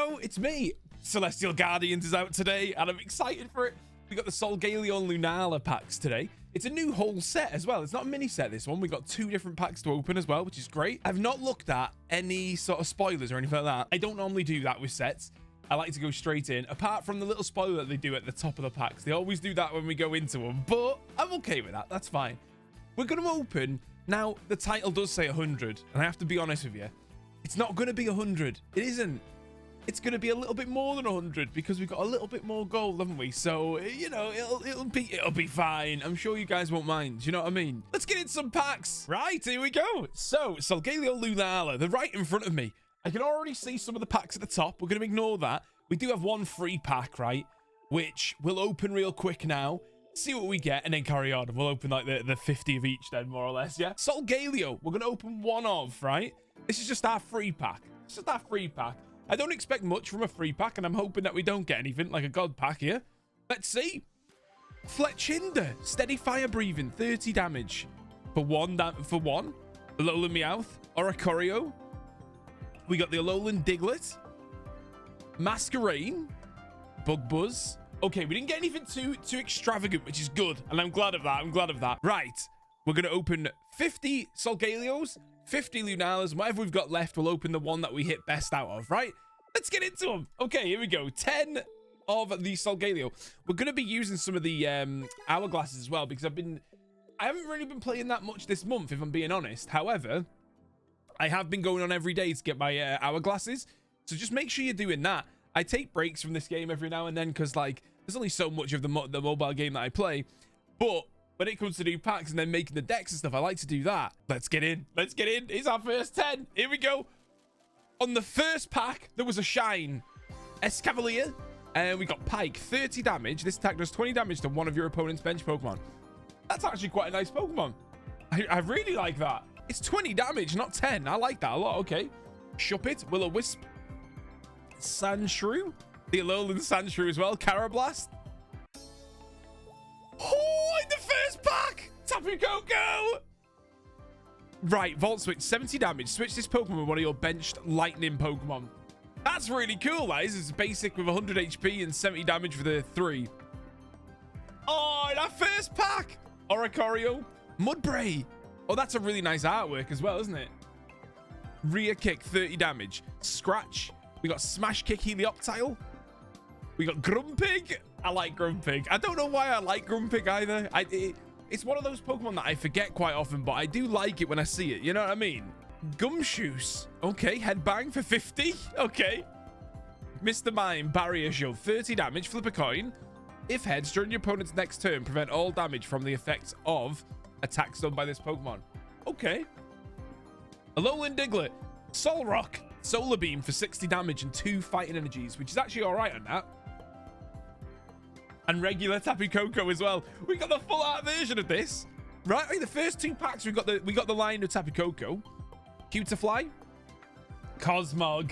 go. It's me. Celestial Guardians is out today, and I'm excited for it. We got the Solgaleo and Lunala packs today. It's a new whole set as well. It's not a mini set, this one. We got 2 different packs to open as well, which is great. I've not looked at any sort of spoilers or anything like that. I don't normally do that with sets. I like to go straight in, apart from the little spoiler that they do at the top of the packs. They always do that when we go into them, but I'm okay with that. That's fine. We're going to open. Now, the title does say 100, and I have to be honest with you. It's not going to be 100. It isn't. It's going to be a little bit more than 100 because we've got a little bit more gold, haven't we? So, you know, it'll be fine. I'm sure you guys won't mind. You know what I mean? Let's get in some packs. Right, here we go. So, Solgaleo, Lunala, they're right in front of me. I can already see some of the packs at the top. We're going to ignore that. We do have 1 free pack, right? Which we'll open real quick now. See what we get and then carry on. We'll open like the 50 of each then, more or less, yeah? Solgaleo, we're going to open 1 of, right? This is just our free pack. It's just our free pack. I don't expect much from a free pack, and I'm hoping that we don't get anything like a god pack here. Let's see. Fletchinder, steady fire breathing, 30 damage. For one. Alolan Meowth, Oricorio. We got the Alolan Diglett. Masquerain. Bug Buzz. Okay, we didn't get anything too extravagant, which is good, and I'm glad of that. I'm glad of that. Right. We're going to open 50 Solgaleos, 50 Lunalas, and whatever we've got left, we'll open the one that we hit best out of, right? Let's get into them. Okay, here we go. 10 of the Solgaleo. We're going to be using some of the hourglasses as well, because I haven't really been playing that much this month, if I'm being honest. However, I have been going on every day to get my hourglasses, so just make sure you're doing that. I take breaks from this game every now and then, because, like, there's only so much of the mobile game that I play, but when it comes to new packs and then making the decks and stuff, I like to do that. Let's get in. Let's get in. It's our first 10. Here we go. On the first pack, there was a shine. Escavalier. And we got Pike. 30 damage. This attack does 20 damage to one of your opponent's bench Pokemon. That's actually quite a nice Pokemon. I really like that. It's 20 damage, not 10. I like that a lot. Okay. Shuppet. Will-O-Wisp. Sandshrew. The Alolan Sandshrew as well. Carablast. Oh, in the first pack! Tapu Koko! Right, Volt Switch, 70 damage. Switch this Pokemon with one of your benched Lightning Pokemon. That's really cool, that is. It's basic with 100 HP and 70 damage for the 3. Oh, in our first pack! Oricorio, Mudbray. Oh, that's a really nice artwork as well, isn't it? Rear Kick, 30 damage. Scratch. We got Smash Kick Helioptile. We got Grumpig. I like Grumpig. I don't know why I like Grumpig either. It's one of those Pokemon that I forget quite often, but I do like it when I see it. You know what I mean? Gumshoos. Okay, Headbang for 50. Okay. Mr. Mime, Barrier Shield, 30 damage. Flip a coin. If heads, during your opponent's next turn, prevent all damage from the effects of attacks done by this Pokemon. Okay. Alolan Diglett. Solrock. Solar Beam for 60 damage and 2 fighting energies, which is actually all right on that. And regular Tapu Koko as well. We got the full art version of this, right? I mean, the first 2 packs we got the line of Tapu Koko, Cutiefly, Cosmog.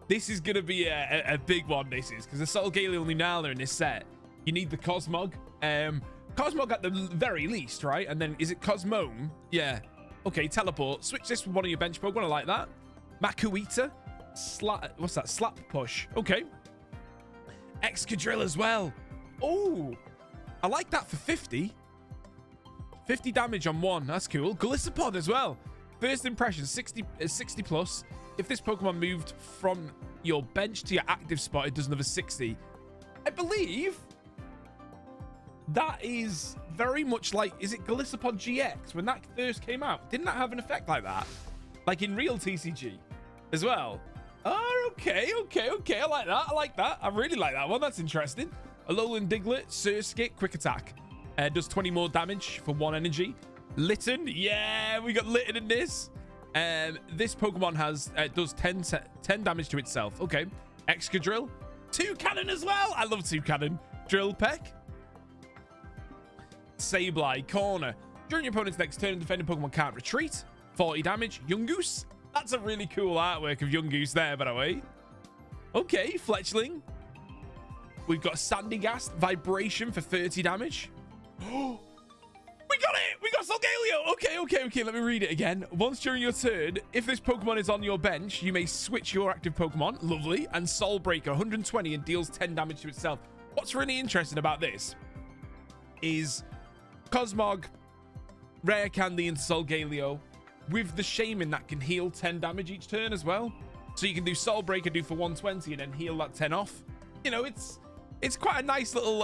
This is gonna be a big one. This is because the Solgaleo and Lunala in this set. You need the Cosmog. Cosmog at the very least, right? And then is it Cosmome? Yeah. Okay, teleport. Switch this with one of your bench Pokemon. I like that. Makuita. What's that? Slap Push. Okay. Excadrill as well. Oh, I like that for 50. 50 damage on 1. That's cool. Golisopod as well. First impression, 60 plus. If this Pokemon moved from your bench to your active spot, it does another 60. I believe that is very much like, is it Golisopod GX? When that first came out, didn't that have an effect like that? Like in real TCG as well? Oh, okay. I like that. I like that. I really like that one. That's interesting. Alolan Diglett, Surskit, Quick Attack. Does 20 more damage for 1 energy. Litten, yeah, we got Litten in this. This Pokemon does 10 damage to itself. Okay. Excadrill. Toucannon as well. I love Toucannon. Drill Peck. Sableye, Corner. During your opponent's next turn, defending Pokemon can't retreat. 40 damage. Yungoos. That's a really cool artwork of Yungoos there, by the way. Okay, Fletchling. We've got Sandygast, Vibration for 30 damage. We got it! We got Solgaleo. Okay. Let me read it again. Once during your turn, if this Pokemon is on your bench, you may switch your active Pokemon. Lovely. And Soul Breaker 120 and deals 10 damage to itself. What's really interesting about this is Cosmog, Rare Candy, and Solgaleo with the Shaman that can heal 10 damage each turn as well. So you can do Soul Breaker, do for 120, and then heal that 10 off. You know, it's quite a nice little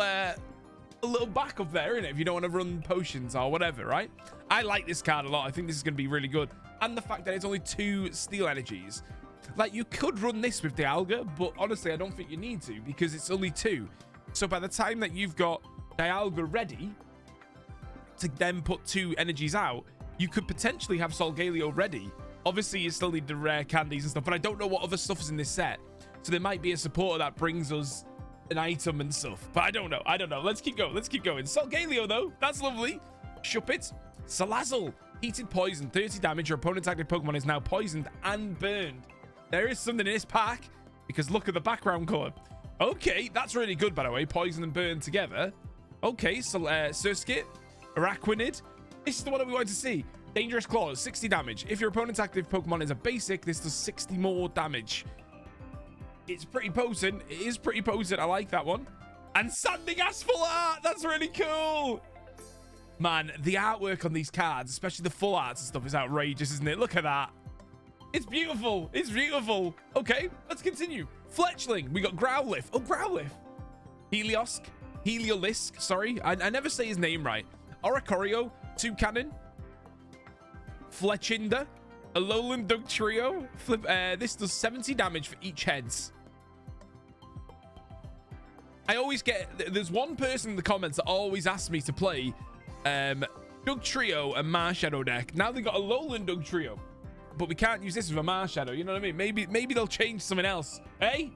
backup there, isn't it? If you don't want to run potions or whatever, right? I like this card a lot. I think this is going to be really good. And the fact that it's only 2 steel energies. Like, you could run this with Dialga, but honestly, I don't think you need to because it's only 2. So by the time that you've got Dialga ready to then put 2 energies out, you could potentially have Solgaleo ready. Obviously, you still need the rare candies and stuff, but I don't know what other stuff is in this set. So there might be a supporter that brings us an item and stuff, but I don't know. Let's keep going. Solgaleo, though, that's lovely. Shuppet, Salazzle, heated poison, 30 damage. Your opponent's active Pokemon is now poisoned and burned. There is something in this pack because look at the background color. Okay, that's really good, by the way. Poison and burn together. Okay, so Surskit, Araquanid. This is the one that we wanted to see. Dangerous Claws, 60 damage. If your opponent's active Pokemon is a basic, this does 60 more damage. It's pretty potent. It is pretty potent. I like that one. And Sandygast full art. That's really cool. Man, the artwork on these cards, especially the full arts and stuff, is outrageous, isn't it? Look at that. It's beautiful. It's beautiful. Okay, let's continue. Fletchling. We got Growlithe. Oh, Growlithe. Heliolisk. Sorry. I never say his name right. Oricorio. Toucannon. Fletchinder. Alolan Dugtrio. This does 70 damage for each heads. I always get... There's one person in the comments that always asks me to play Dugtrio and Marshadow deck. Now they've got a Alolan Dugtrio. But we can't use this with a Marshadow. You know what I mean? Maybe they'll change something else. Hey?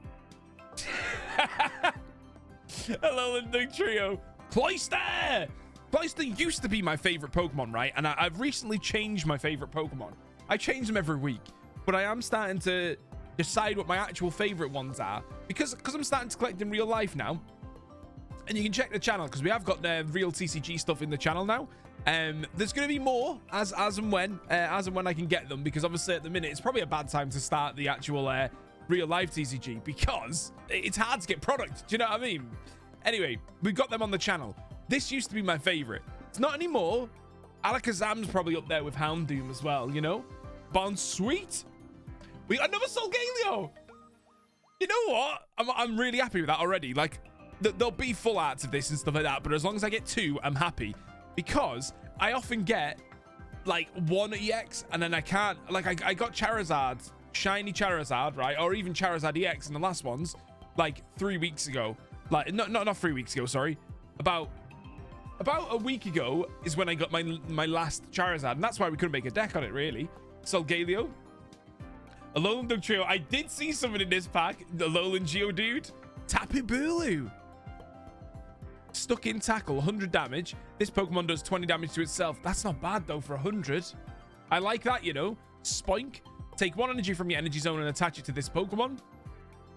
Alolan Dugtrio. Cloyster! Cloyster used to be my favorite Pokemon, right? And I've recently changed my favorite Pokemon. I change them every week. But I am starting to decide what my actual favorite ones are. Because I'm starting to collect in real life now. And you can check the channel because we have got the real TCG stuff in the channel now. There's going to be more as and when I can get them, because obviously at the minute it's probably a bad time to start the actual real life TCG because it's hard to get product. Do you know what I mean? Anyway, we've got them on the channel. This used to be my favorite. It's not anymore. Alakazam's probably up there with Houndoom as well, you know? Bonsweet. We got another Solgaleo. You know what? I'm really happy with that already. Like, there'll be full arts of this and stuff like that, but as long as I get 2, I'm happy. Because I often get, like, 1 EX, and then I can't... Like, I got Charizard, shiny Charizard, right? Or even Charizard EX in the last ones, like, 3 weeks ago. Like, not 3 weeks ago, sorry. About a week ago is when I got my last Charizard, and that's why we couldn't make a deck on it, really. Solgaleo. Alolan Dugtrio. I did see something in this pack. The Alolan Geodude. Tapu Bulu. Stuck in Tackle, 100 damage. This Pokemon does 20 damage to itself. That's not bad, though, for 100. I like that, you know. Spoink. Take 1 energy from your energy zone and attach it to this Pokemon.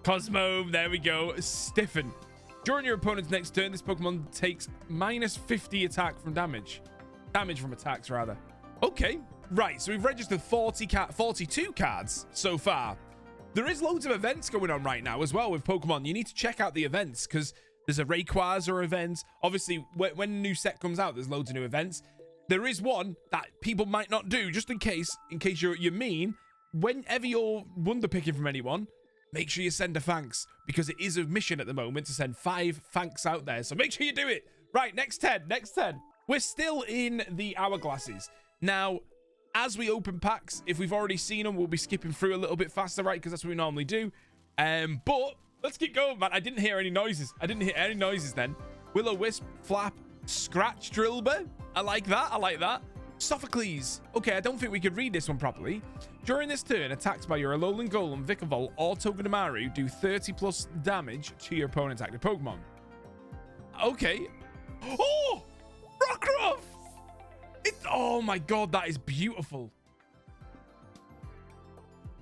Cosmo. There we go. Stiffen. During your opponent's next turn, this Pokemon takes minus 50 attack from damage. Damage from attacks, rather. Okay. Right, so we've registered 42 cards so far. There is loads of events going on right now as well with Pokemon. You need to check out the events because there's a Rayquaza event. Obviously, when a new set comes out, there's loads of new events. There is one that people might not do, just in case you're mean. Whenever you're wonder picking from anyone, make sure you send a thanks, because it is a mission at the moment to send 5 thanks out there. So make sure you do it. Right, next 10. We're still in the hourglasses. Now, as we open packs, if we've already seen them, we'll be skipping through a little bit faster, right? Because that's what we normally do. But let's keep going, man. I didn't hear any noises. Then. Will-O-Wisp, Flap, Scratch Drillbur. I like that. Sophocles. Okay, I don't think we could read this one properly. During this turn, attacks by your Alolan Golem, Vikavolt, or Togedemaru do 30 plus damage to your opponent's active Pokemon. Okay. Oh! Rockruff! Oh my god, that is beautiful.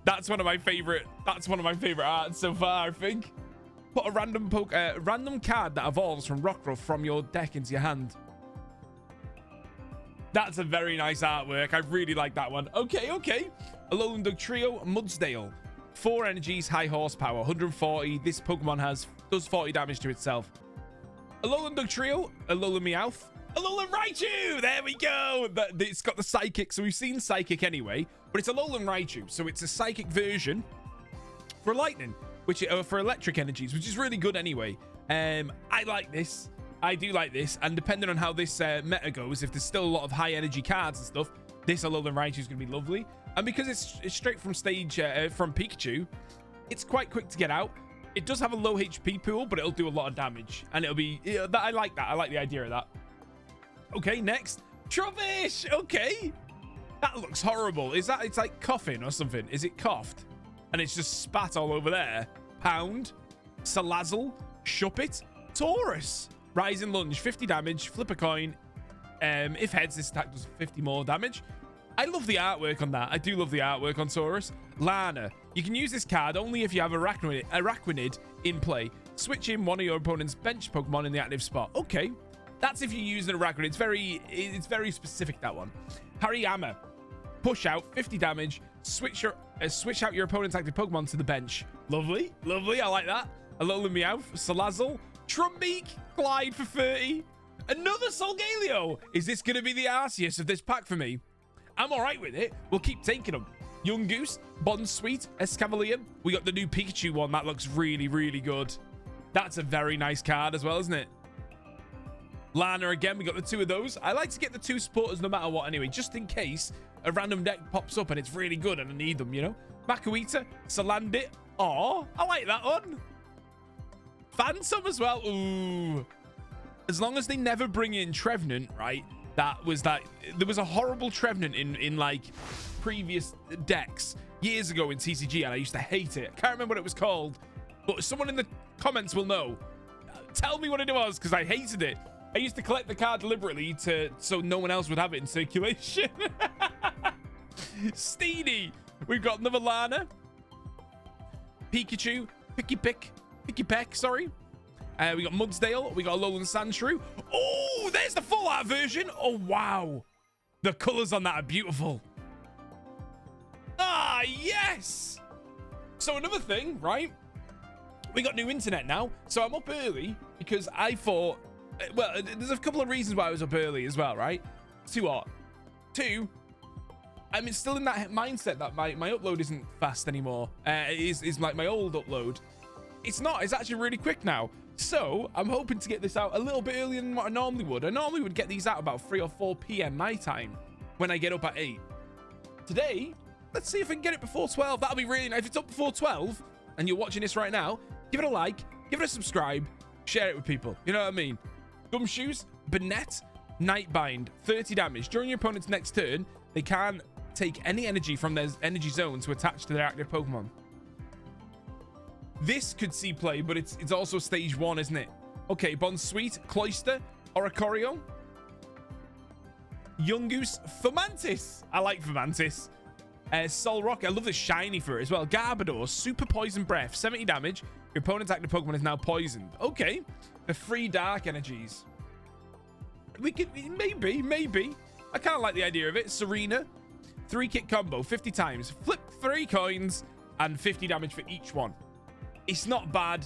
That's one of my favorite arts so far, I think. Put a random card that evolves from Rockruff from your deck into your hand. That's a very nice artwork. I really like that one. Okay, okay. Alolan Dugtrio, Mudsdale. 4 energies, high horsepower, 140. This Pokemon does 40 damage to itself. Alolan Dugtrio, Alolan Meowth, Alolan Raichu. There we go. It's got the Psychic. So we've seen Psychic anyway, but it's Alolan Raichu. So it's a Psychic version for Lightning, for electric energies, which is really good anyway. I like this. I do like this, and depending on how this meta goes, if there's still a lot of high energy cards and stuff, this Alolan Raichu is going to be lovely. And because it's straight from from Pikachu, it's quite quick to get out. It does have a low HP pool, but it'll do a lot of damage, and it'll be I like that. I like the idea of that. Okay, next, Trubbish. Okay, that looks horrible. It's like coughing or something? Is it coughed? And it's just spat all over there. Pound, Salazzle, Shuppet, Taurus. Rise and lunge, 50 damage, flip a coin. If heads, this attack does 50 more damage. I love the artwork on that. I do love the artwork on Taurus. Lana. You can use this card only if you have Araquanid in play. Switch in one of your opponent's bench Pokemon in the active spot. Okay. That's if you use an Araquanid. It's very specific, that one. Hariyama. Push out, 50 damage. Switch out your opponent's active Pokemon to the bench. Lovely. Lovely. I like that. Alolan Meowth. Salazzle. Trumbeak, Glide for 30. Another Solgaleo. Is this going to be the Arceus of this pack for me? I'm all right with it. We'll keep taking them. Young Goose, Bonsweet, Escavalier. We got the new Pikachu one. That looks really, really good. That's a very nice card as well, isn't it? Lana again. We got the 2 of those. I like to get the 2 supporters no matter what anyway, just in case a random deck pops up and it's really good and I need them, you know? Makuita, Salandit. Oh, I like that one. Phantom as well. Ooh. As long as they never bring in Trevenant, right? There was a horrible Trevenant in like previous decks years ago in TCG, and I used to hate it. I can't remember what it was called, but someone in the comments will know. Tell me what it was, because I hated it. I used to collect the card deliberately so no one else would have it in circulation. Steenie. We've got another Lana. Pikachu. Picky Peck, sorry. We got Mudsdale. We got Alolan Sandshrew. Oh, there's the full art version. Oh, wow. The colors on that are beautiful. Ah, yes. So another thing, right? We got new internet now. So I'm up early because I thought, well, there's a couple of reasons why I was up early as well, right? 2 what? 2, I'm still in that mindset that my upload isn't fast anymore. Is like my old upload. It's not. It's actually really quick now. So I'm hoping to get this out a little bit earlier than what I normally would. I normally would get these out about 3 or 4 p.m. my time when I get up at 8. Today, let's see if I can get it before 12. That'll be really nice. If it's up before 12 and you're watching this right now, give it a like, give it a subscribe, share it with people. You know what I mean? Gumshoes, Banette, Nightbind, 30 damage. During your opponent's next turn, they can take any energy from their energy zone to attach to their active Pokemon. This could see play, but it's also stage 1, isn't it? Okay, Bonsweet, Cloyster, Oricorio, Yungoos, Fomantis. I like Fomantis. Solrock, I love the shiny for it as well. Garbodor, Super Poison Breath, 70 damage. Your opponent's active Pokemon is now poisoned. Okay, the 3 dark energies. We could, maybe. I kind of like the idea of it. Serena, 3-kit combo, 50 times. Flip 3 coins and 50 damage for each one. It's not bad,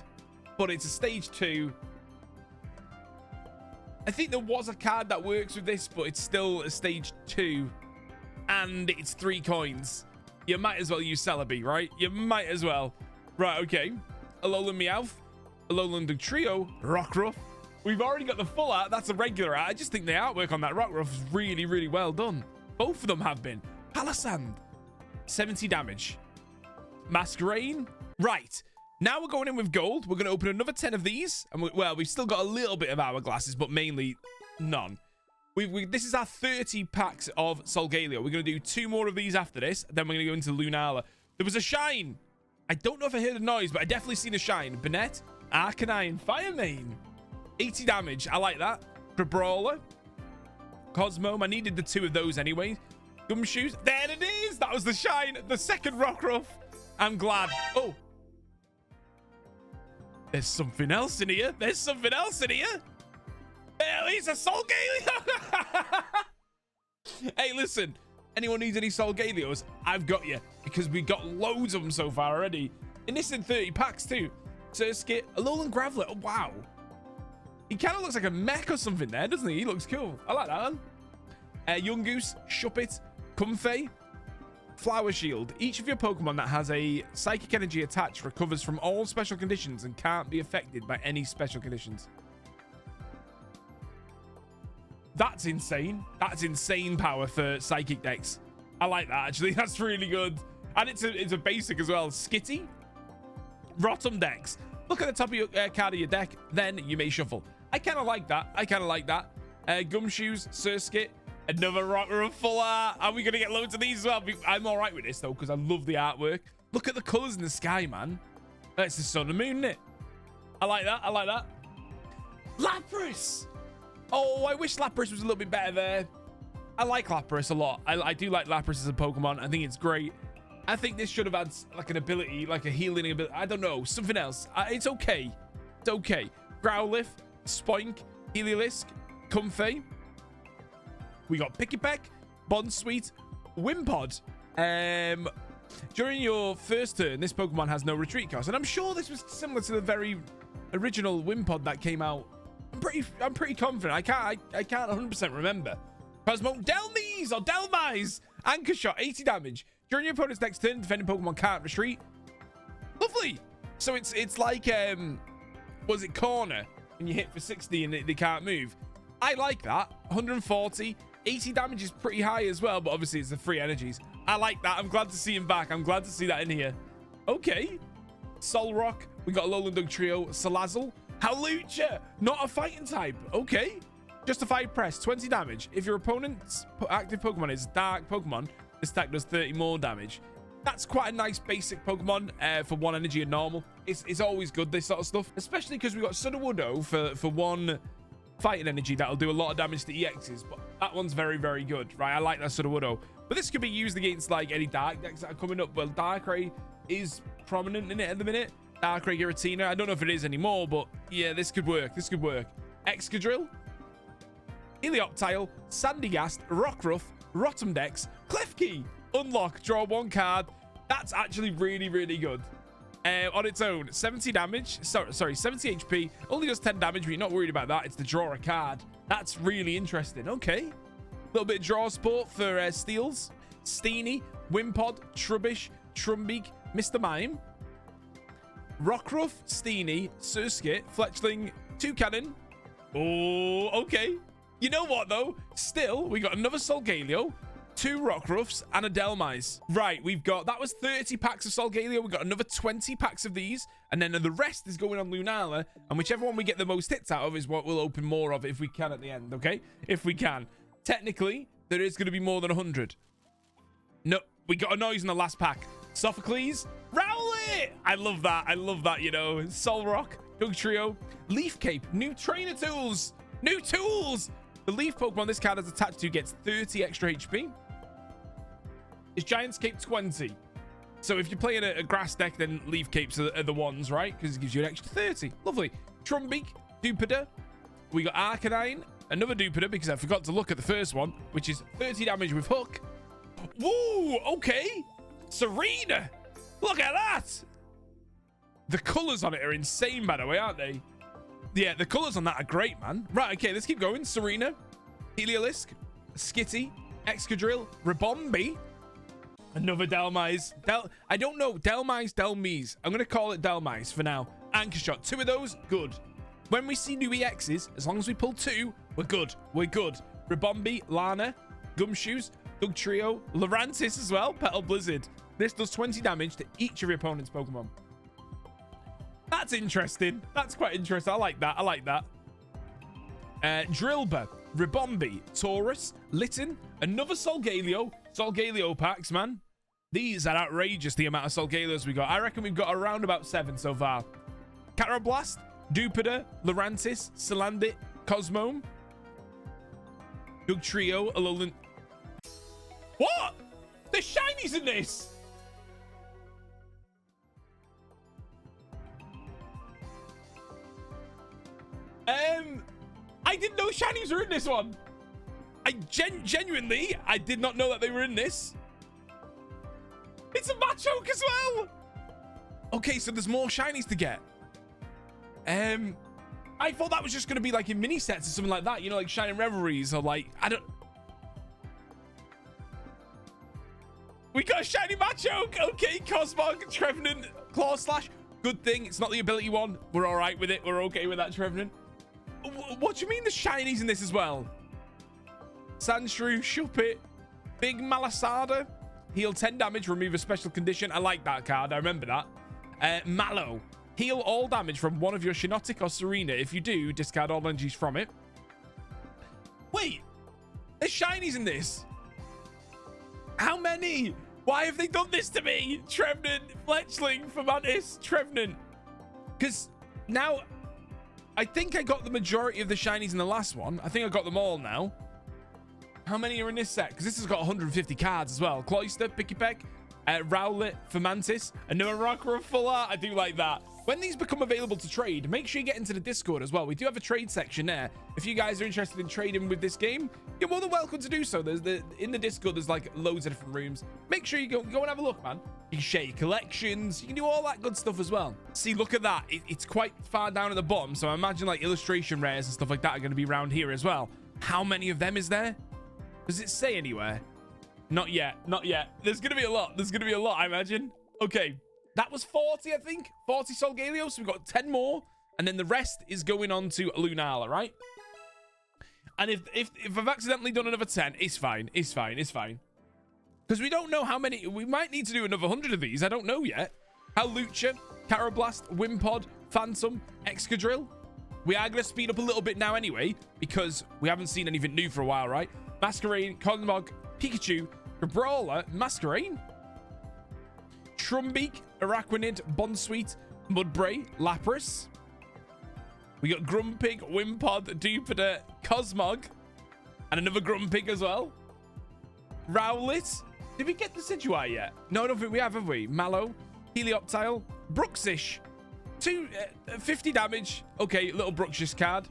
but it's a stage 2. I think there was a card that works with this, but it's still a stage 2. And it's 3 coins. You might as well use Celebi, right? You might as well. Right, okay. Alolan Meowth, Alolan Dugtrio, Rockruff. We've already got the full art. That's a regular art. I just think the artwork on that Rockruff is really, really well done. Both of them have been. Palisand, 70 damage. Masquerain. Right. Now we're going in with gold. We're going to open another 10 of these. And we've still got a little bit of hourglasses, but mainly none. This is our 30 packs of Solgaleo. We're going to do 2 more of these after this. Then we're going to go into Lunala. There was a shine. I don't know if I heard a noise, but I definitely seen a shine. Banette, Arcanine, Firemane. 80 damage. I like that. Brawler, Cosmo. I needed the 2 of those anyway. Gumshoes. There it is. That was the shine. The second Rockruff. I'm glad. Oh. There's something else in here. There's something else in here. It's a Solgaleo. Hey, listen. Anyone needs any Solgaleos? I've got you. Because we got loads of them so far already. And this in 30 packs too. Surskit, Alolan Graveler. Oh, wow. He kind of looks like a mech or something there, doesn't he? He looks cool. I like that one. Yungoos, Shuppet, Comfey, Flower Shield. Each of your Pokemon that has a psychic energy attached recovers from all special conditions and can't be affected by any special conditions. That's insane. That's insane power for psychic decks. I like that, actually. That's really good. And it's a basic as well. Skitty, Rotom decks. Look at the top of your card of your deck, then you may shuffle. I kind of like that. I kind of like that. Gumshoes, Surskit, another Rocker of full art. Are we going to get loads of these as well? I'm all right with this, though, because I love the artwork. Look at the colors in the sky, man. That's the sun and moon, isn't it? I like that. I like that. Lapras. Oh, I wish Lapras was a little bit better there. I like Lapras a lot. I do like Lapras as a Pokemon. I think it's great. I think this should have had like an ability, like a healing ability. I don't know, something else. It's okay. It's okay. Growlithe, Spoink, Heliolisk, Comfey. We got Pikipek, Bonsweet, Wimpod. During your first turn, this Pokemon has no retreat cost. And I'm sure this was similar to the very original Wimpod that came out. I'm pretty confident. I can't 100% remember. Cosmo, Delmise or Delmise. Anchor Shot, 80 damage. During your opponent's next turn, defending Pokemon can't retreat. Lovely. So it's like, was it corner? When you hit for 60 and they can't move. I like that. 140. 80 damage is pretty high as well, but obviously it's the free energies. I like that. I'm glad to see him back. I'm glad to see that in here. Okay. Solrock. We got Alolan Dugtrio. Salazzle. Hawlucha. Not a fighting type. Okay. Justified press. 20 damage. If your opponent's active Pokemon is dark Pokemon, this attack does 30 more damage. That's quite a nice basic Pokemon for 1 energy and normal. It's always good, this sort of stuff. Especially because we got Sudowoodo for 1 fighting energy. That'll do a lot of damage to EXs. But that one's very, very good, right? I like that Sudowoodo. But this could be used against like any dark decks that are coming up. Well, Darkrai is prominent in it at the minute. Darkrai Giratina. I don't know if it is anymore, but yeah, this could work. This could work. Excadrill, Helioptile, Sandygast, Rockruff, Rotom Dex, Klefki. Unlock, draw 1 card. That's actually really, really good. On its own, 70 damage. Sorry, 70 HP. Only does 10 damage, but you're not worried about that. It's to draw a card. That's really interesting. Okay. A little bit of draw support for Steels. Steenie, Wimpod, Trubbish, Trumbeak, Mr. Mime. Rockruff, Steenie, Surskit, Fletchling, Toucannon. Oh, okay. You know what, though? Still, we got another Solgaleo, 2 Rockruffs, and a Delmise. Right, that was 30 packs of Solgaleo. We've got another 20 packs of these, and then the rest is going on Lunala, and whichever one we get the most hits out of is what we'll open more of if we can at the end, okay? If we can. Technically, there is going to be more than 100. No, we got a noise in the last pack. Sophocles, Rowlet! I love that, you know. Solrock, Dugtrio, Leaf Cape, new trainer tools! New tools! The Leaf Pokemon this card is attached to gets 30 extra HP. It's Giant's Cape 20. So if you're playing a grass deck, then Leaf Capes are the ones, right? Because it gives you an extra 30. Lovely. Trumbeak, Dupider. We got Arcanine, another Dupider, because I forgot to look at the first one, which is 30 damage with Hook. Woo! Okay. Serena! Look at that! The colors on it are insane, by the way, aren't they? Yeah, the colors on that are great, man. Right, okay, let's keep going. Serena, Heliolisk, Skitty, Excadrill, Ribombee, another Delmise. I don't know. Delmise. I'm going to call it Delmise for now. Anchor Shot. 2 of those, good. When we see new EXs, as long as we pull 2, we're good. We're good. Ribombee, Lana, Gumshoes, Dugtrio, Lurantis as well, Petal Blizzard. This does 20 damage to each of your opponent's Pokemon. That's interesting. That's quite interesting. I like that. Drillbur, Ribombee, Taurus, Litten, another Solgaleo. Solgaleo packs, man. These are outrageous, the amount of Solgaleos we got. I reckon we've got around about 7 so far. Carablast, Dupider, Lurantis, Salandit, Cosmome, Dugtrio, Alolan. What? There's shinies in this! I didn't know shinies were in this one. Genuinely, I did not know that they were in this. It's a Machoke as well. Okay, so there's more shinies to get. I thought that was just going to be like in mini sets or something like that. You know, like Shining Revelries or like, I don't... We got a shiny Machoke. Okay, Cosmog, Trevenant, Claw Slash. Good thing it's not the ability one. We're all right with it. We're okay with that, Trevenant. What do you mean the shinies in this as well? Sandshrew, Shuppet, Big Malasada. Heal 10 damage, remove a special condition. I like that card. I remember that. Mallow. Heal all damage from one of your Shinotic or Serena. If you do, discard all energies from it. Wait. There's shinies in this. How many? Why have they done this to me? Trevenant, Fletchling, Fomantis, Trevenant. Because now, I think I got the majority of the shinies in the last one. I think I got them all now. How many are in this set? Because this has got 150 cards as well. Cloyster, Pikipek, Rowlet, Fomantis, another Rocker of Full Art. I do like that. When these become available to trade, make sure you get into the Discord as well. We do have a trade section there. If you guys are interested in trading with this game, you're more than welcome to do so. In the Discord, there's like loads of different rooms. Make sure you go and have a look, man. You can share your collections. You can do all that good stuff as well. See, look at that. It's quite far down at the bottom. So I imagine like illustration rares and stuff like that are going to be around here as well. How many of them is there? Does it say anywhere? Not yet. Not yet. There's going to be a lot. There's going to be a lot, I imagine. Okay. That was 40, I think. 40 Solgaleo. So we've got 10 more. And then the rest is going on to Lunala, right? And if I've accidentally done another 10, it's fine. It's fine. It's fine. Because we don't know how many. We might need to do another 100 of these. I don't know yet. Howlucha, Carablast, Wimpod, Phantom, Excadrill. We are going to speed up a little bit now anyway. Because we haven't seen anything new for a while, right? Masquerain, Cosmog, Pikachu, Brawler, Masquerain, Trumbeak, Araquanid, Bonsweet, Mudbray, Lapras. We got Grumpig, Wimpod, Dupiter, Cosmog, and another Grumpig as well. Rowlet. Did we get the Decidueye yet? No, I don't think we have we? Mallow, Helioptile, Bruxish. 50 damage. Okay, little Bruxish card.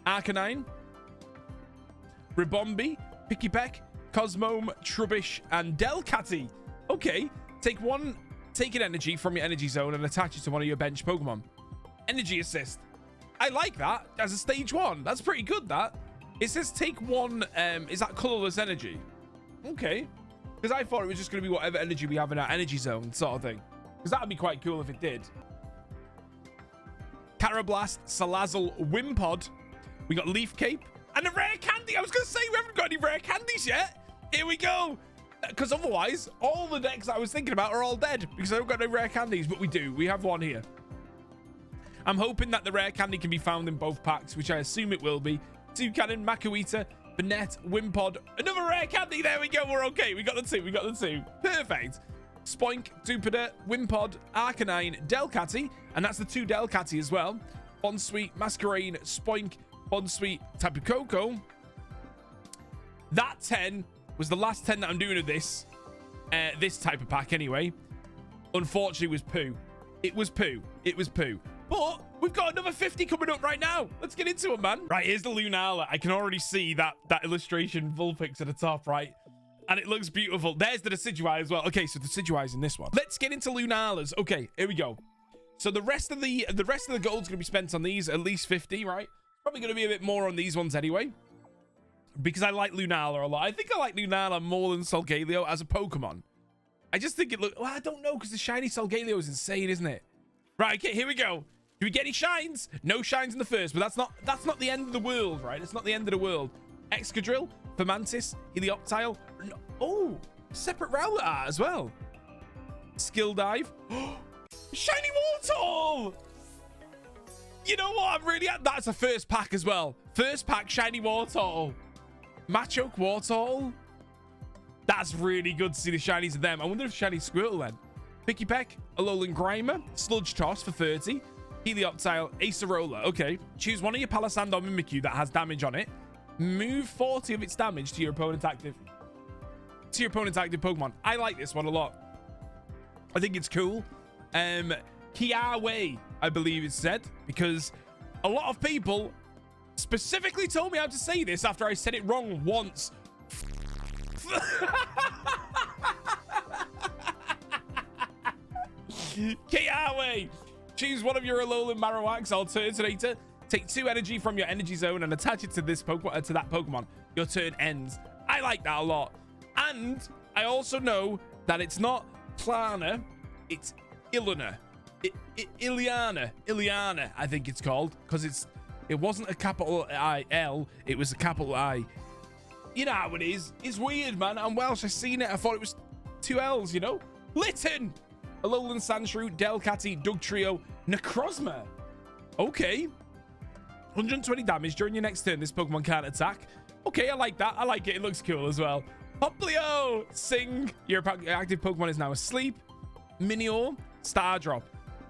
Arcanine, Ribombi, Pikipek, Cosmome, Trubbish, and Delcatty. Okay, take an energy from your energy zone and attach it to one of your bench Pokemon. Energy assist. I like that as a stage 1. That's pretty good, that. It says take one, is that colorless energy? Okay. Because I thought it was just going to be whatever energy we have in our energy zone sort of thing. Because that would be quite cool if it did. Carablast, Salazzle, Wimpod. We got Leaf Cape. And a rare candy. I was going to say we haven't got any rare candies yet. Here we go. Because otherwise, all the decks I was thinking about are all dead. Because I don't got no rare candies. But we do. We have one here. I'm hoping that the rare candy can be found in both packs, which I assume it will be. Toucannon, Makuita, Banette, Wimpod. Another rare candy. There we go. We're okay. We got the two. We got the two. Perfect. Spoink, Dupiter, Wimpod, Arcanine, Delcatty. And that's the 2 Delcatty as well. Bonsweet, Masquerain, Spoink, Bonsweet, Tapu Koko. That 10 was the last 10 that I'm doing of this type of pack anyway. Unfortunately, it was poo. It was poo. It was poo. But we've got another 50 coming up right now. Let's get into it, man. Right, here's the Lunala. I can already see that illustration Vulpix at the top, right? And it looks beautiful. There's the Decidueye as well. Okay, so the Decidueye's in this one. Let's get into Lunalas. Okay, here we go. So the rest of the gold's gonna be spent on these, at least 50, right? Probably gonna be a bit more on these ones anyway. Because I like Lunala a lot. I think I like Lunala more than Solgaleo as a Pokemon. I just think it look. Well, I don't know, because the shiny Solgaleo is insane, isn't it? Right, okay, here we go. Do we get any shines? No shines in the first, but that's not the end of the world, right? It's not the end of the world. Excadrill, Fomantis, Helioptile. No, oh, separate Rowlet art as well. Skill Dive. Shiny Wartortle! You know what? I'm really... That's a first pack as well. First pack, Shiny Wartortle. Machoke Wartortle. That's really good to see the shinies of them. I wonder if Shiny Squirtle then. Pikipek, Alolan Grimer, Sludge Toss for 30. Helioptile, Acerola. Okay. Choose one of your Palisand or Mimikyu that has damage on it. Move 40 of its damage to your opponent's active Pokemon. I like this one a lot. I think it's cool. Kiawe, I believe it's said, because a lot of people specifically told me how to say this after I said it wrong once Kiawe, choose one of your Alolan Marowak's alternator. Take 2 energy from your energy zone and attach it to this Pokemon, to that Pokemon. Your turn ends. I like that a lot. And I also know that it's not Plana, it's Iluna. Iliana, I think it's called, because it wasn't a capital I-L, it was a capital I. You know how it is. It's weird, man. I'm Welsh. I seen it. I thought it was 2 L's, you know? Litten, Alolan Sandshrew, Delcatty, Dugtrio, Necrozma. Okay. 120 damage during your next turn. This Pokemon can't attack. Okay, I like that. I like it. It looks cool as well. Poplio, Sing. Your active Pokemon is now asleep. Minior, Stardrop.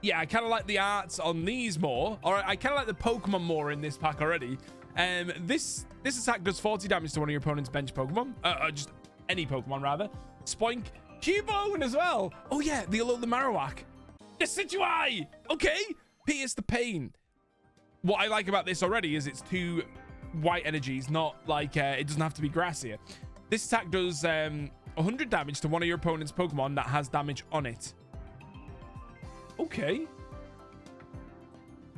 Yeah, I kind of like the arts on these more. All right, I kind of like the Pokemon more in this pack already. This attack does 40 damage to one of your opponent's bench Pokemon. Just any Pokemon, rather. Spoink. Cubone as well. Oh, yeah, the Alolan Marowak. Decidueye. Okay. Pierce the Pain. What I like about this already is it's 2 white energies, not like it doesn't have to be grass here. This attack does 100 damage to one of your opponent's Pokemon that has damage on it. Okay.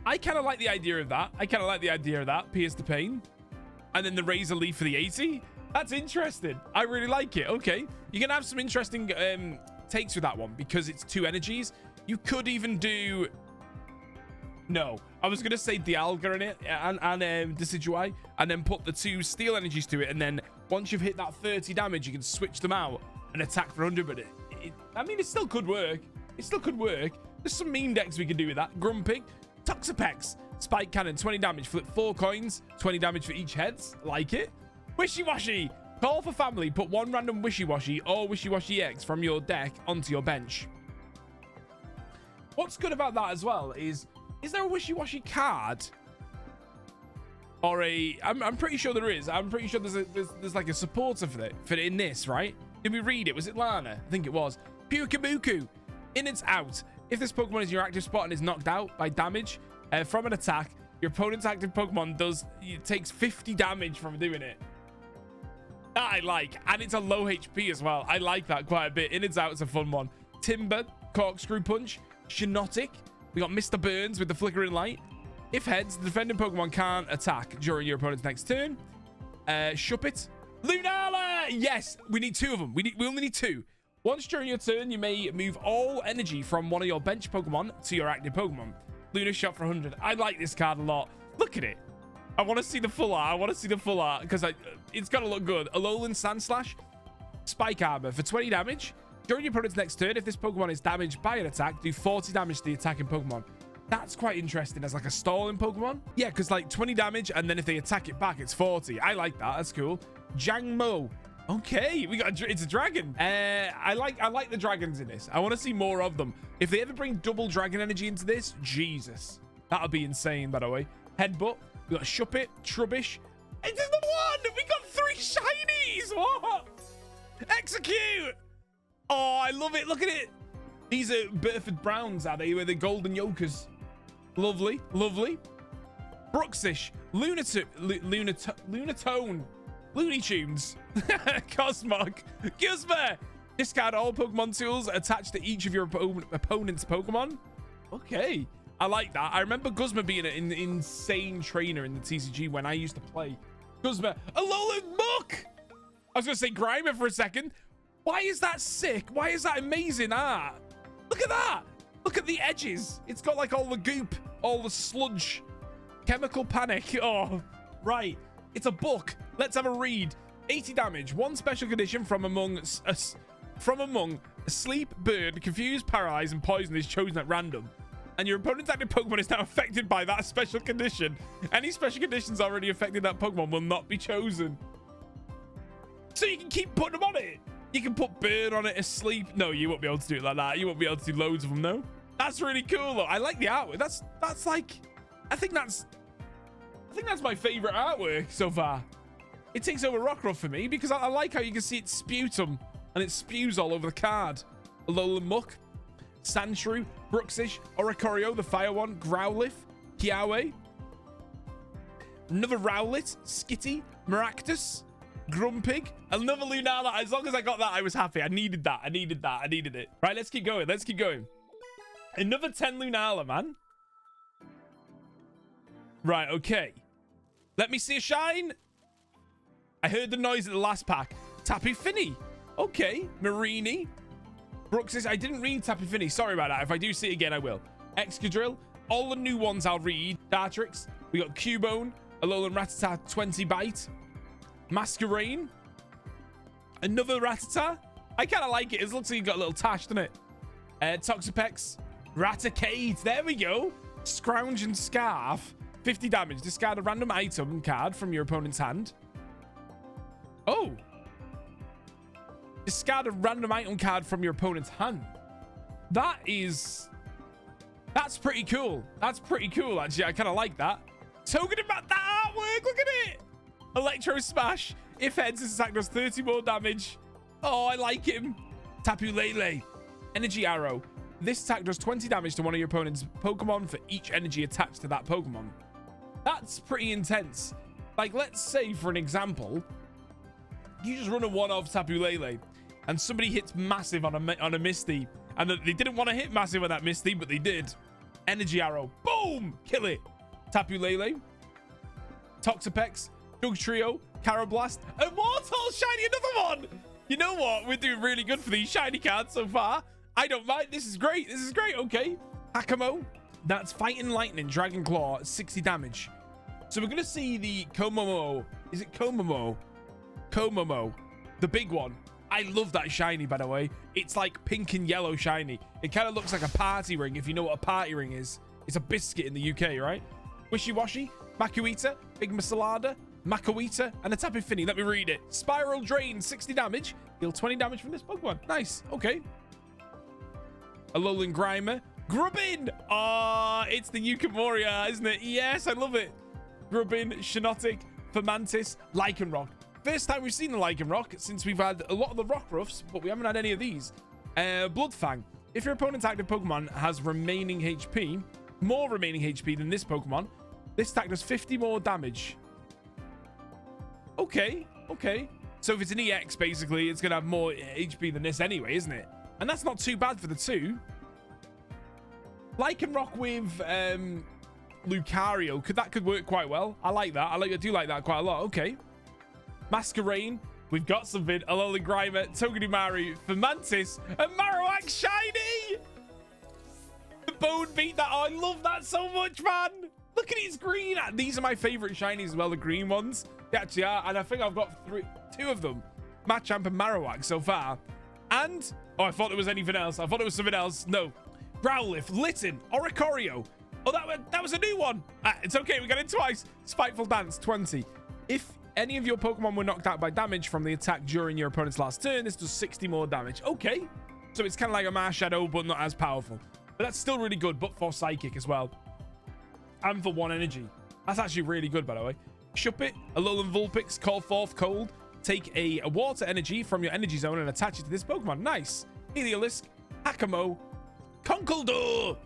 I kind of like the idea of that. Pierce the Pain. And then the Razor Leaf for the 80. That's interesting. I really like it. Okay. You can have some interesting takes with that one because it's 2 energies. You could even do... No. I was going to say Dialga in it and Decidueye and then put the 2 steel energies to it. And then once you've hit that 30 damage, you can switch them out and attack for 100. But I mean, it still could work. There's some meme decks we can do with that. Grumpig, Toxapex, Spike Cannon, 20 damage. Flip 4 coins, 20 damage for each heads. Like it. Wishy-Washy. Call for family. Put 1 random Wishy-Washy or Wishy-Washy X from your deck onto your bench. What's good about that as well is there a Wishy-Washy card? Or I'm pretty sure there is. I'm pretty sure there's like a supporter for it in this, right? Did we read it? Was it Lana? I think it was. Pukabuku. In its out. If this Pokemon is in your active spot and is knocked out by damage from an attack, your opponent's active Pokemon takes 50 damage from doing it. That I like. And it's a low HP as well. I like that quite a bit. In its out, it's a fun one. Timber, Corkscrew Punch, Shiinotic. We got Mr. Burns with the Flickering Light. If heads, the defending Pokemon can't attack during your opponent's next turn. Shuppet. Lunala! Yes, we need 2 of them. We only need 2. Once during your turn, you may move all energy from one of your bench Pokemon to your active Pokemon. Luna shot for 100. I like this card a lot. Look at it. I want to see the full art. Because it's got to look good. Alolan Sandslash. Spike Armor for 20 damage. During your opponent's next turn, if this Pokemon is damaged by an attack, do 40 damage to the attacking Pokemon. That's quite interesting as like a stalling Pokemon. Yeah, because like 20 damage, and then if they attack it back, it's 40. I like that. That's cool. Jangmo. Okay, it's a dragon. I like the dragons in this. I want to see more of them. If they ever bring double dragon energy into this, Jesus, that'll be insane. By the way, Headbutt. We got Shuppet, Trubbish. It is the one. We got 3 shinies. What? Execute. Oh, I love it. Look at it. These are Burford Browns, are they? With the golden yokers. Lovely, lovely. Bruxish, Lunatone, Looney Tunes, Cosmog, Guzma. Discard all Pokemon tools attached to each of your opponent's Pokemon. Okay, I like that. I remember Guzma being an insane trainer in the TCG when I used to play. Guzma, Alolan Muck. I was going to say Grimer for a second. Why is that sick? Why is that amazing art? Look at that. Look at the edges. It's got like all the goop, all the sludge. Chemical Panic. Oh, right. It's a book. Let's have a read. 80 damage. 1 special condition from among asleep, bird, confused, paralyzed, and poison is chosen at random. And your opponent's active Pokemon is now affected by that special condition. Any special conditions already affecting that Pokemon will not be chosen. So you can keep putting them on it. You can put bird on it, asleep. No, you won't be able to do it like that. You won't be able to do loads of them, no. That's really cool, though. I like the artwork. That's like, I think that's my favorite artwork so far. It takes over Rockruff for me because I like how you can see it sputum and it spews all over the card. Alolan Muck, Sandshrew, Bruxish, Oricorio, the fire one, Growlithe, Kiawe, another Rowlet, Skitty, Maractus, Grumpig, another Lunala. As long as I got that, I was happy. I needed that. I needed that. I needed it. Right, let's keep going. Let's keep going. Another 10 Lunala, man. Right, okay. Let me see a shine. I heard the noise at the last pack. Tappy Finny. Okay. Marini. Bruxis. I didn't read Tappy Finny. Sorry about that. If I do see it again, I will. Excadrill. All the new ones I'll read. Dartrix. We got Cubone. Alolan Rattata 20 bite. Masquerain. Another Rattata. I kind of like it. It looks like you got a little tash, doesn't it? Toxapex. Raticate. There we go. Scrounge and Scarf. 50 damage. Discard a random item card from your opponent's hand. Oh. Discard a random item card from your opponent's hand. That's pretty cool. That's pretty cool, actually. I kind of like that. So good about that artwork. Look at it. Electro Smash. If heads, this attack does 30 more damage. Oh, I like him. Tapu Lele. Energy Arrow. This attack does 20 damage to one of your opponent's Pokemon for each energy attached to that Pokemon. That's pretty intense. Like, let's say, for an example, you just run a one-off Tapu Lele, and somebody hits massive on a Misty, and they didn't want to hit massive on that Misty, but they did. Energy Arrow. Boom! Kill it. Tapu Lele. Toxapex. Doug Trio. Carablast. Immortal Shiny, another one! You know what? We're doing really good for these shiny cards so far. I don't mind. This is great. This is great. Okay. Hakamo. That's Fighting Lightning, Dragon Claw, 60 damage. So we're going to see the Komomo. Is it Komomo? Komomo. The big one. I love that shiny, by the way. It's like pink and yellow shiny. It kind of looks like a party ring, if you know what a party ring is. It's a biscuit in the UK, right? Wishy-Washy, Makuita, Big Masalada, Makuita, and a Tapu Fini. Let me read it. Spiral Drain, 60 damage. Deal 20 damage from this Pokemon. Nice. Okay. Alolan Grimer. Grubbin! Oh, it's the Eukamoria, isn't it? Yes, I love it. Grubbin, Shinotic, Fermantis, Lycanroc. First time we've seen the Lycanroc since we've had a lot of the Rockruffs, but we haven't had any of these. Bloodfang. If your opponent's active Pokemon has remaining HP, more remaining HP than this Pokemon, this attack does 50 more damage. Okay, okay. So if it's an EX, basically, it's going to have more HP than this anyway, isn't it? And that's not too bad for the two. Lycanroc with Lucario. That could work quite well. I like that. I do like that quite a lot. Okay. Masquerain. We've got something. Alolan Grimer, Togedemaru, Fermantis, and Marowak shiny! The Bone Beat that. Oh, I love that so much, man. Look at his green. These are my favorite shinies as well, the green ones. They actually are. And I think I've got two of them. Machamp and Marowak so far. And, oh, I thought there was anything else. I thought it was something else. No. Growlithe, Litten, Oricorio. Oh, that was a new one. It's okay. We got it twice. Spiteful Dance, 20. If any of your Pokemon were knocked out by damage from the attack during your opponent's last turn, this does 60 more damage. Okay. So it's kind of like a Marshadow, but not as powerful. But that's still really good, but for Psychic as well. And for 1 energy. That's actually really good, by the way. Shuppet, Alolan Vulpix, Call Forth Cold. Take a water energy from your energy zone and attach it to this Pokemon. Nice. Heliolisk, Hakamo, Conkeldurr.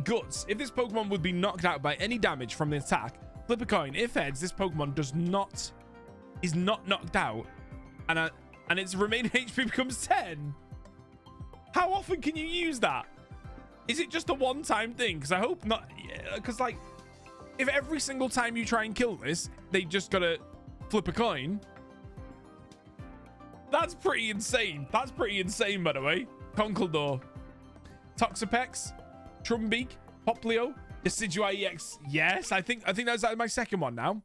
Guts. If this Pokemon would be knocked out by any damage from the attack, flip a coin. If heads, this Pokemon is not knocked out, and its remaining HP becomes 10. How often can you use that? Is it just a one-time thing? Because I hope not. Because like, if every single time you try and kill this, they just gotta flip a coin. That's pretty insane. That's pretty insane, by the way. Conkeldurr, Toxapex, Trumbeak, Poplio, Decidueye EX. Yes, I think that's my second one now.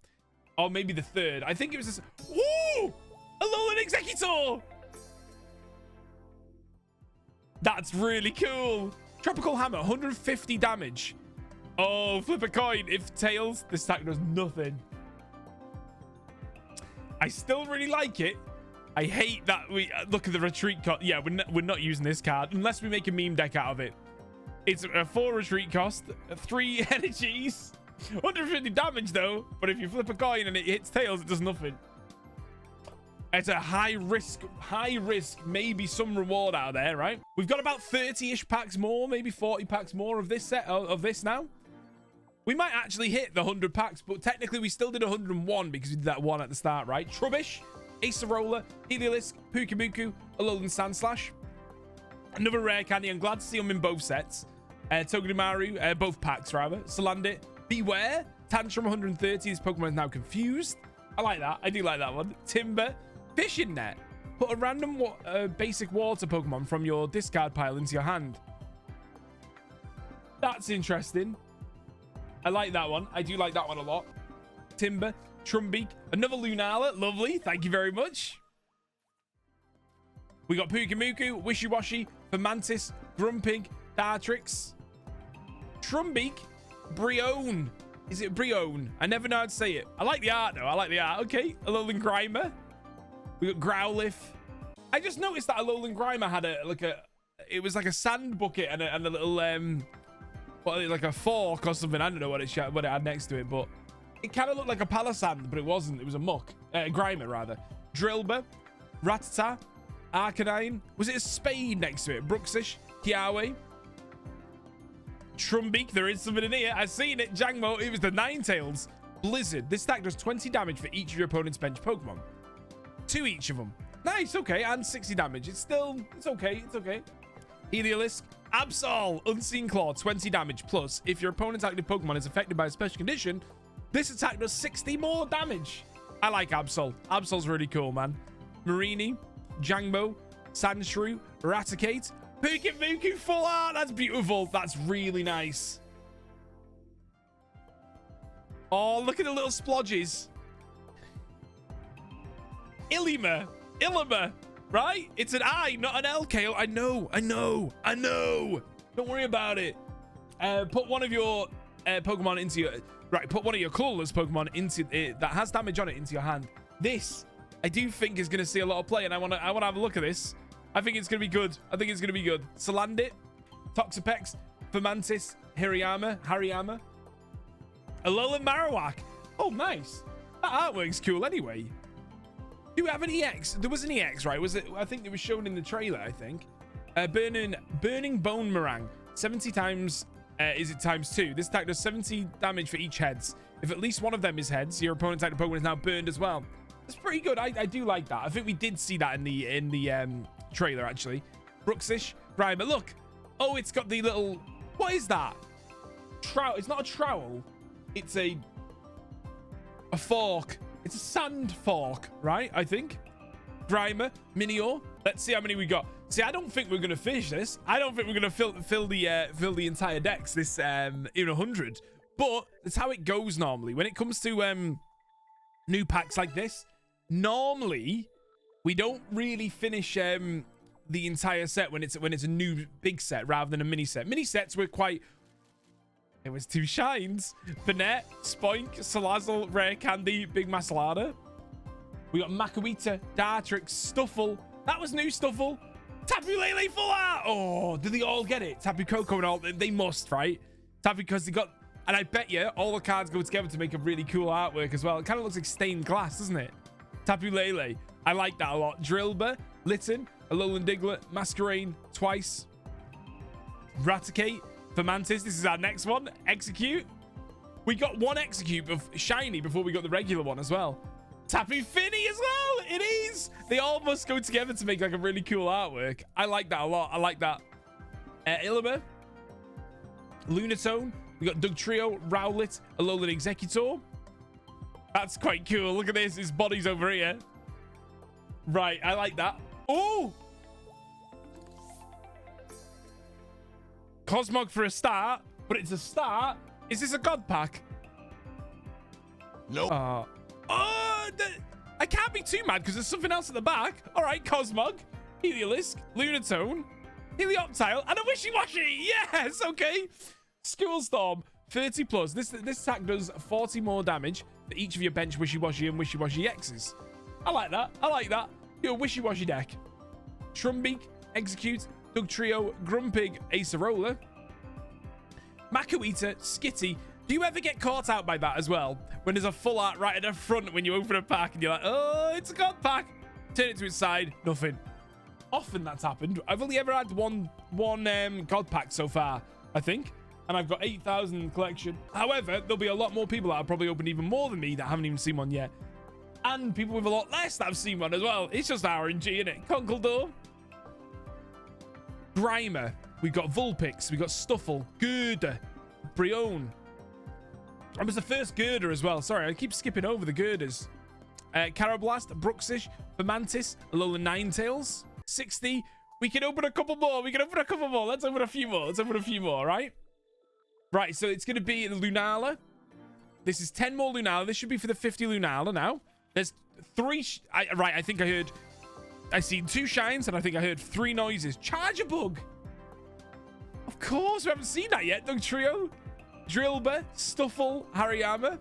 Or maybe the third. I think it was this. Woo! Alolan Executor! That's really cool. Tropical Hammer, 150 damage. Oh, flip a coin. If tails, this attack does nothing. I still really like it. I hate that we look at the retreat cost. Yeah, we're not using this card unless we make a meme deck out of it. It's a 4 retreat cost, 3 energies, 150 damage though. But if you flip a coin and it hits tails, it does nothing. It's a high risk, maybe some reward out there, right? We've got about 30-ish packs more, maybe 40 packs more of this set of this now. We might actually hit the 100 packs, but technically we still did 101 because we did that one at the start, right? Trubbish, Acerola, Heliolisk, Pukimuku, Alolan Sandslash. Another rare candy. I'm glad to see them in both sets. Togedemaru, both packs rather. Salandit, Beware, Tantrum 130. This Pokemon is now confused. I like that. I do like that one. Timber, Fishing Net. Put a random basic water Pokemon from your discard pile into your hand. That's interesting. I like that one. I do like that one a lot. Timber, Trumbeak, another Lunala. Lovely. Thank you very much. We got Pukimuku, Wishy-Washy, Fermantis, Grumpig, Dartrix, Trumbeak, Brione. Is it Brione? I never know how to say it. I like the art, though. I like the art. Okay. Alolan Grimer. We got Growlithe. I just noticed that Alolan Grimer had it was like a sand bucket and a little, like a fork or something. I don't know what it had next to it, but it kind of looked like a Palisand, but it wasn't. It was a muck. Grimer, rather. Drillbur, Rattata, Arcanine. Was it a Spade next to it? Bruxish, Kiawe, Trumbeak. There is something in here. I've seen it. Jangmo. It was the Ninetales. Blizzard. This stack does 20 damage for each of your opponent's bench Pokemon. 2 each of them. Nice. Okay. And 60 damage. It's okay. It's okay. Heliolisk, Absol, Unseen Claw, 20 damage. Plus, if your opponent's active Pokemon is affected by a special condition, this attack does 60 more damage. I like Absol. Absol's really cool, man. Marini, Jangmo, Sandshrew, Raticate, Pukimuku full art. That's beautiful. That's really nice. Oh, look at the little splodges. Ilima, right? It's an I, not an L, KO. I know. Don't worry about it. Put one of your Pokemon into your... Right, put one of your colorless Pokemon into that has damage on it into your hand. This, I do think, is going to see a lot of play, and I want to have a look at this. I think it's going to be good. Salandit, Toxapex, Fermantis, Hariyama, Alolan Marowak. Oh, nice. That artwork's cool anyway. Do we have an EX? There was an EX, right? Was it? I think it was shown in the trailer, I think. Burning Bone Meringue. 70 times... is it times 2? This attack does 70 damage for each heads. If at least one of them is heads, your opponent's active Pokemon is now burned as well. That's pretty good. I do like that. I think we did see that in the trailer, actually. Bruxish, Grimer. Look. Oh, it's got the little... What is that? It's not a trowel. It's a fork. It's a sand fork, right? I think. Grimer, Minior. Let's see how many we got. See, I don't think we're going to finish this. I don't think we're going to fill the entire decks this in 100. But that's how it goes normally. When it comes to new packs like this, normally we don't really finish the entire set when it's a new big set rather than a mini set. Mini sets were quite... It was 2 shines. Banette, Spoink, Salazzle, Rare Candy, Big Masalada. We got Makuita, Dartrix, Stuffle. That was new Stuffle. Tapu Lele full art. Oh, did they all get it? Tapu Koko and all. They must, right? Tapu, because they got... And I bet you all the cards go together to make a really cool artwork as well. It kind of looks like stained glass, doesn't it? Tapu Lele. I like that a lot. Drillbur, Litten, Alolan Diglett, Masquerain, Twice. Raticate, Fermantis. This is our next one. Execute. We got one Execute of Shiny before we got the regular one as well. Tapu Fini as well. It is. They all must go together to make like a really cool artwork. I like that a lot. I like that. Illimer, Lunatone. We got Dugtrio, Rowlet, Alolan Executor. That's quite cool. Look at this. His body's over here. Right. I like that. Oh. Cosmog for a start, but it's a start. Is this a God pack? Nope. I can't be too mad because there's something else at the back. All right, Cosmog, Heliolisk, Lunatone, Helioptile, and a Wishy-Washy. Yes, okay. Schoolstorm, 30 plus. This attack does 40 more damage for each of your bench Wishy-Washy and Wishy-Washy X's. I like that. Your Wishy-Washy deck. Trumbeak, Execute, Dugtrio, Grumpig, Acerola, Makuita, Skitty. Do you ever get caught out by that as well? When there's a full art right at the front when you open a pack and you're like, oh, it's a God pack. Turn it to its side. Nothing. Often that's happened. I've only ever had one God pack so far, I think. And I've got 8,000 in the collection. However, there'll be a lot more people that have probably opened even more than me that haven't even seen one yet. And people with a lot less that have seen one as well. It's just RNG, innit? Conkeldurr. Grimer. We've got Vulpix. We've got Stuffle. Girder. Brion. I was the first Girder as well. Sorry, I keep skipping over the Girders. Carablast. Bruxish. Fermantis. Alolan Ninetales. 60. We can open a couple more. We can open a couple more. Let's open a few more. Let's open a few more, right? Right, so it's going to be the Lunala. This is 10 more Lunala. This should be for the 50 Lunala now. There's 3... right, I think I heard... I seen 2 shines, and I think I heard 3 noises. Charger Bug! Of course, we haven't seen that yet. Dugtrio, Drillbur, Stuffle, Hariyama,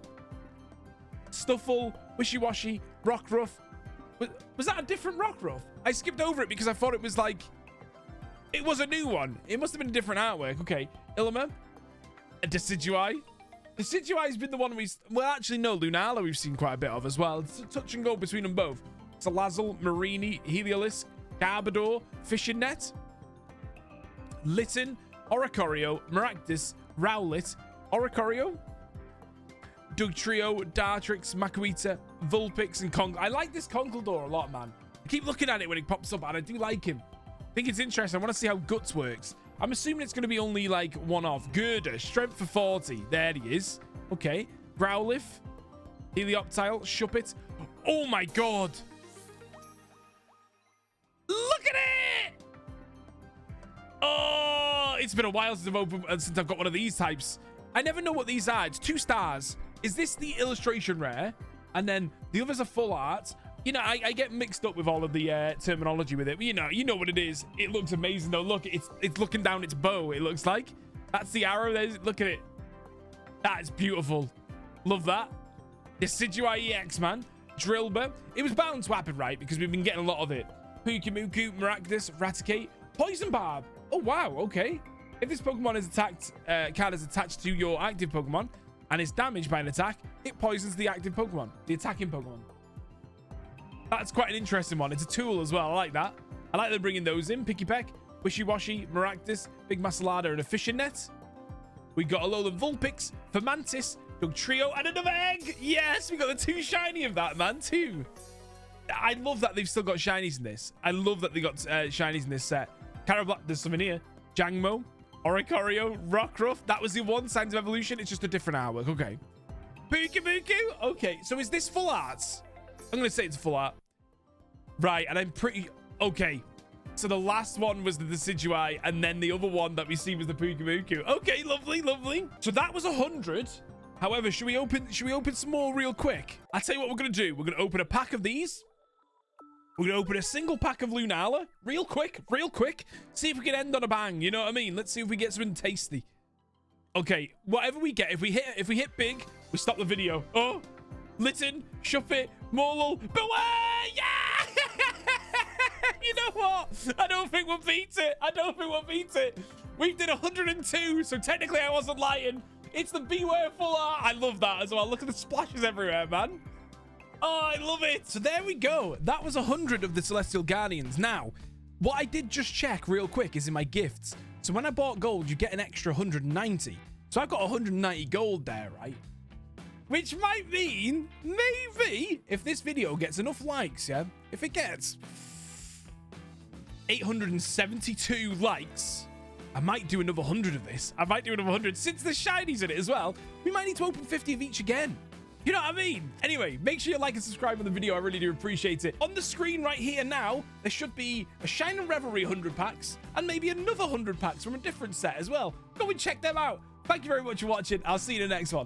Stuffle, Wishy-Washy, Rockruff. Was that a different Rockruff? I skipped over it because I thought it was like... It was a new one. It must have been a different artwork. Okay, Illimer, a Decidueye. Decidueye's been the one we... Well, actually, no, Lunala we've seen quite a bit of as well. It's a touch and go between them both. Salazzle, Marini, Heliolisk, Garbodor, Fishing Net, Litten, Oricorio, Maractus, Rowlet, Oricorio, Dugtrio, Dartrix, Makuita, Vulpix, and Kong. I like this Conkeldurr a lot, man. I keep looking at it when it pops up, and I do like him. I think it's interesting. I want to see how Guts works. I'm assuming it's going to be only like one-off. Girder, Strength for 40. There he is. Okay. Growlithe, Helioptile, Shuppet. Oh my god. Look at it! Oh, it's been a while since I've got one of these types. I never know what these are. It's 2 stars. Is this the illustration rare? And then the others are full art. You know, I get mixed up with all of the terminology with it. But you know what it is. It looks amazing though. Look, it's looking down its bow. It looks like that's the arrow. Look at it. That is beautiful. Love that. Decidueye EX, man. Drillbur. It was bound to happen, right? Because we've been getting a lot of it. Pukimuku, Maractus, Raticate, Poison Barb. Oh wow. Okay. If this Pokemon is attacked, card is attached to your active Pokemon and is damaged by an attack, it poisons the active Pokemon, the attacking Pokemon. That's quite an interesting one. It's a tool as well. I like that. I like them bringing those in. Pikipek, Wishy-Washy, Maractus, Big Masalada, and a Fishing Net. We got Alolan Vulpix, Fermantis, Dugtrio, and another egg. Yes, we got the 2 shiny of that, man. 2. I love that they've still got shinies in this. I love that they got shinies in this set. Carablast, there's something here. Jangmo, Oricorio, Rockruff. That was the one. Signs of Evolution. It's just a different artwork. Okay. Pukimuku. Okay, so is this full art? I'm going to say it's full art. Right, and I'm pretty... Okay. So the last one was the Decidueye, and then the other one that we see was the Pukimuku. Okay, lovely, lovely. So that was 100. However, should we open some more real quick? I'll tell you what we're going to do. We're going to open a pack of these. We're going to open a single pack of Lunala. Real quick, real quick. See if we can end on a bang. You know what I mean? Let's see if we get something tasty. Okay, whatever we get, if we hit big, we stop the video. Oh, Litten, Shuppet, Morlul, beware! Yeah! You know what? I don't think we'll beat it. I don't think we'll beat it. We did 102, so technically I wasn't lying. It's the Beware full art. I love that as well. Look at the splashes everywhere, man. Oh, I love it. So there we go. That was 100 of the Celestial Guardians. Now, what I did just check real quick is in my gifts. So when I bought gold, you get an extra 190. So I've got 190 gold there, right? Which might mean, maybe, if this video gets enough likes, yeah? If it gets 872 likes, I might do another 100 of this. I might do another 100. Since there's shinies in it as well, we might need to open 50 of each again. You know what I mean? Anyway, make sure you like and subscribe on the video. I really do appreciate it. On the screen right here now, there should be a Shine and Revelry 100 packs and maybe another 100 packs from a different set as well. Go and check them out. Thank you very much for watching. I'll see you in the next one.